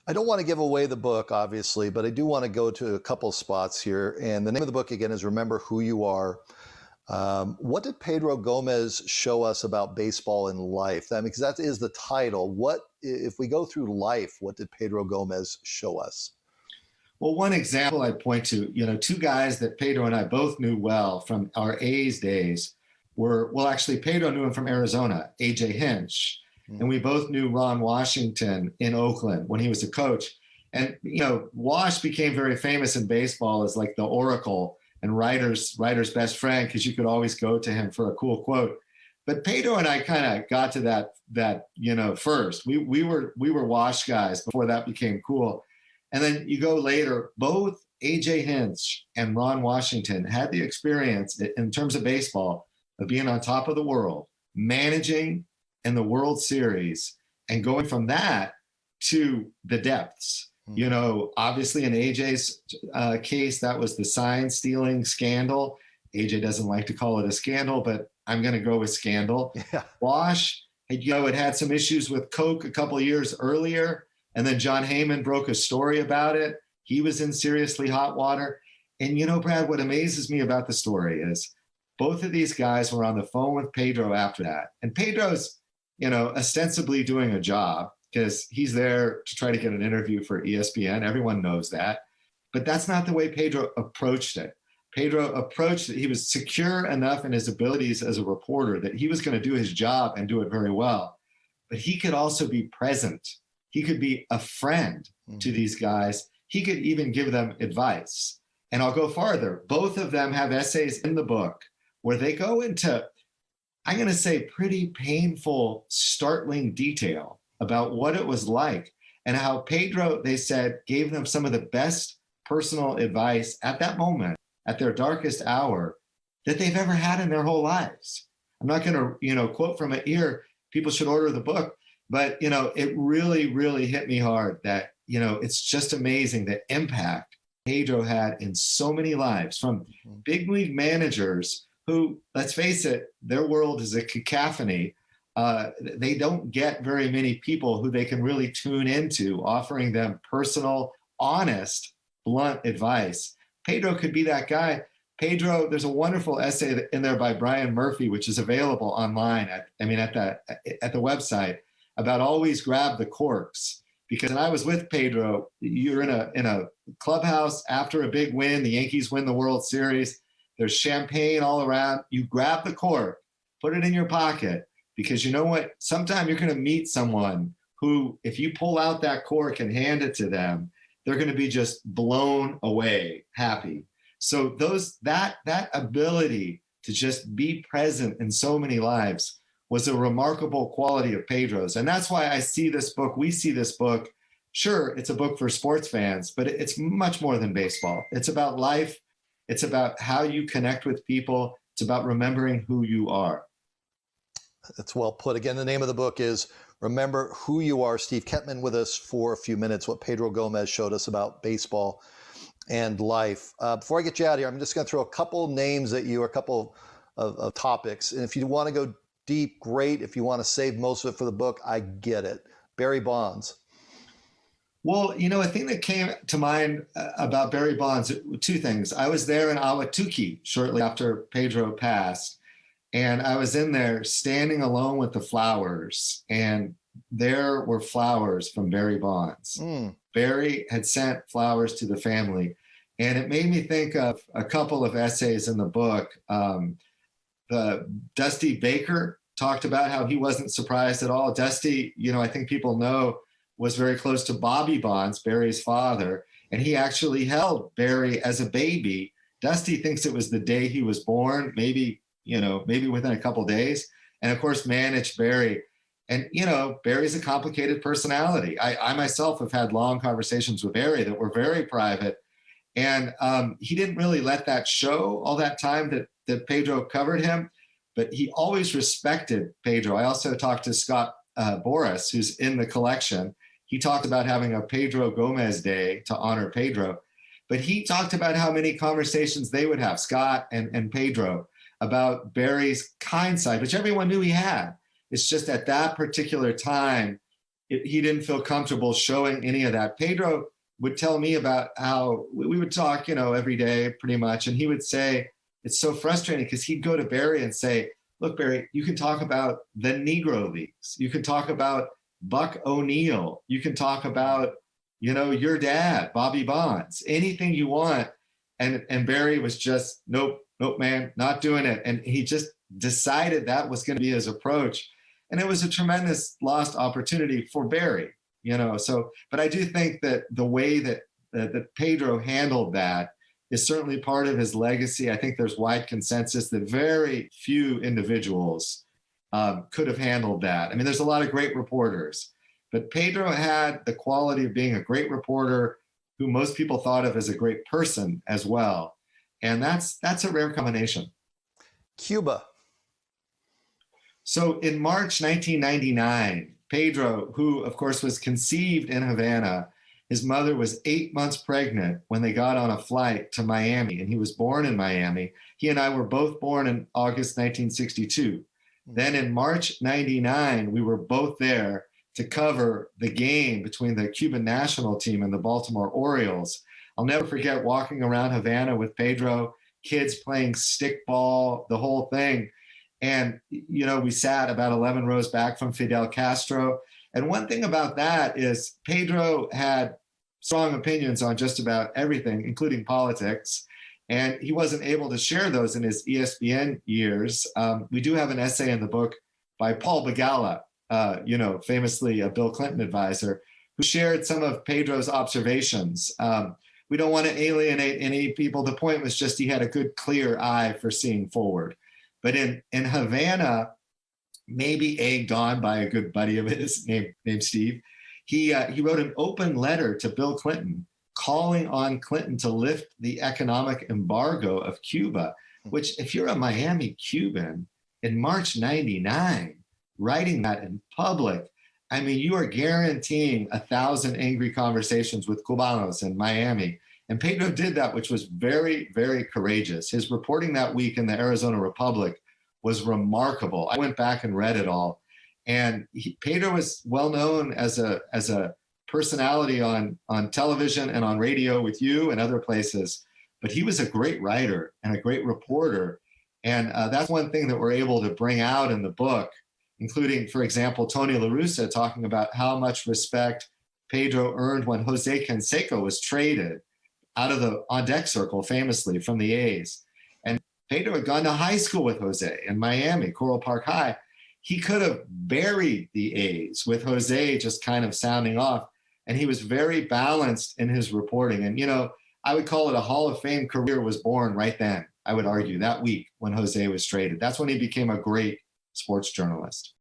I don't want to give away the book, obviously, but I do want to go to a couple spots here. And the name of the book, again, is Remember Who You Are. What did Pedro Gomez show us about baseball and life? I mean, because that is the title. What, if we go through life, what did Pedro Gomez show us? Well, one example I point to, two guys that Pedro and I both knew well from our A's days were, well, actually, Pedro knew him from Arizona, A.J. Hinch. And we both knew Ron Washington in Oakland when he was a coach. And, Wash became very famous in baseball as like the oracle and writer's best friend, because you could always go to him for a cool quote. But Pedro and I kind of got to that first. We were Wash guys before that became cool. And then you go later, both A.J. Hinch and Ron Washington had the experience in terms of baseball of being on top of the world, managing in the World Series, and going from that to the depths. Obviously in AJ's case, that was the sign stealing scandal. AJ doesn't like to call it a scandal, but I'm going to go with scandal. Yeah. Wash, had had some issues with Coke a couple of years earlier, and then John Heyman broke a story about it. He was in seriously hot water. And Brad, what amazes me about the story is both of these guys were on the phone with Pedro after that. And Pedro's, ostensibly doing a job because he's there to try to get an interview for ESPN. Everyone knows that. But that's not the way Pedro approached it. Pedro approached it. He was secure enough in his abilities as a reporter that he was going to do his job and do it very well. But he could also be present. He could be a friend to these guys. He could even give them advice. And I'll go farther. Both of them have essays in the book where they go into, I'm going to say, pretty painful, startling detail about what it was like and how Pedro, they said, gave them some of the best personal advice at that moment, at their darkest hour, that they've ever had in their whole lives. I'm not going to, quote from it here. People should order the book. But, it really, really hit me hard that, it's just amazing the impact Pedro had in so many lives, from big league managers who, let's face it, their world is a cacophony. They don't get very many people who they can really tune into, offering them personal, honest, blunt advice. Pedro could be that guy. Pedro, there's a wonderful essay in there by Brian Murphy, which is available online at the website, about always grab the corks. Because when I was with Pedro, you're in a clubhouse after a big win. The Yankees win the World Series. There's champagne all around. You grab the cork, put it in your pocket, because you know what? Sometime you're going to meet someone who, if you pull out that cork and hand it to them, they're going to be just blown away, happy. So that ability to just be present in so many lives was a remarkable quality of Pedro's. And that's why we see this book. Sure, it's a book for sports fans, but it's much more than baseball. It's about life. It's about how you connect with people. It's about remembering who you are. That's well put. Again, the name of the book is Remember Who You Are. Steve Kentman with us for a few minutes, what Pedro Gomez showed us about baseball and life. Before I get you out of here, I'm just going to throw a couple names at you, a couple of topics. And if you want to go deep, great. If you want to save most of it for the book, I get it. Barry Bonds. Well, a thing that came to mind about Barry Bonds, two things. I was there in Ahwatukee shortly after Pedro passed, and I was in there standing alone with the flowers, and there were flowers from Barry Bonds. Barry had sent flowers to the family, and it made me think of a couple of essays in the book. The Dusty Baker talked about how he wasn't surprised at all. Dusty, I think people know, was very close to Bobby Bonds, Barry's father, and he actually held Barry as a baby. Dusty thinks it was the day he was born, maybe within a couple of days, and of course managed Barry. And, Barry's a complicated personality. I myself have had long conversations with Barry that were very private, and he didn't really let that show all that time that Pedro covered him, but he always respected Pedro. I also talked to Scott Boras, who's in the collection. He talked about having a Pedro Gomez Day to honor Pedro, but he talked about how many conversations they would have, Scott and Pedro, about Barry's kind side, which everyone knew he had. It's just at that particular time, he didn't feel comfortable showing any of that. Pedro would tell me about how we would talk, every day pretty much. And he would say, it's so frustrating because he'd go to Barry and say, look, Barry, you can talk about the Negro Leagues. You can talk about Buck O'Neill. You can talk about, your dad, Bobby Bonds, anything you want. And Barry was just, nope, man, not doing it. And he just decided that was going to be his approach. And it was a tremendous lost opportunity for Barry, but I do think that the way that Pedro handled that is certainly part of his legacy. I think there's wide consensus that very few individuals could have handled that. I mean, there's a lot of great reporters, but Pedro had the quality of being a great reporter who most people thought of as a great person as well. And that's a rare combination. Cuba. So in March 1999, Pedro, who of course was conceived in Havana, his mother was 8 months pregnant when they got on a flight to Miami, and he was born in Miami. He and I were both born in August 1962. Then in March 99, we were both there to cover the game between the Cuban national team and the Baltimore Orioles. I'll never forget walking around Havana with Pedro, kids playing stickball, the whole thing. And, we sat about 11 rows back from Fidel Castro. And one thing about that is Pedro had strong opinions on just about everything, including politics. And he wasn't able to share those in his ESPN years. We do have an essay in the book by Paul Begala, famously a Bill Clinton advisor, who shared some of Pedro's observations. We don't want to alienate any people. The point was just he had a good, clear eye for seeing forward. But in Havana, maybe egged on by a good buddy of his named Steve, he wrote an open letter to Bill Clinton calling on Clinton to lift the economic embargo of Cuba, which if you're a Miami Cuban in March 99, writing that in public, I mean, you are guaranteeing 1,000 angry conversations with Cubanos in Miami. And Pedro did that, which was very, very courageous. His reporting that week in the Arizona Republic was remarkable. I went back and read it all. And Pedro was well known as a personality on television and on radio with you and other places. But he was a great writer and a great reporter. And that's one thing that we're able to bring out in the book, including, for example, Tony La Russa talking about how much respect Pedro earned when Jose Canseco was traded out of the on-deck circle, famously, from the A's. And Pedro had gone to high school with Jose in Miami, Coral Park High. He could have buried the A's with Jose just kind of sounding off. And he was very balanced in his reporting. And, I would call it a Hall of Fame career was born right then, I would argue, that week when Jose was traded. That's when he became a great sports journalist.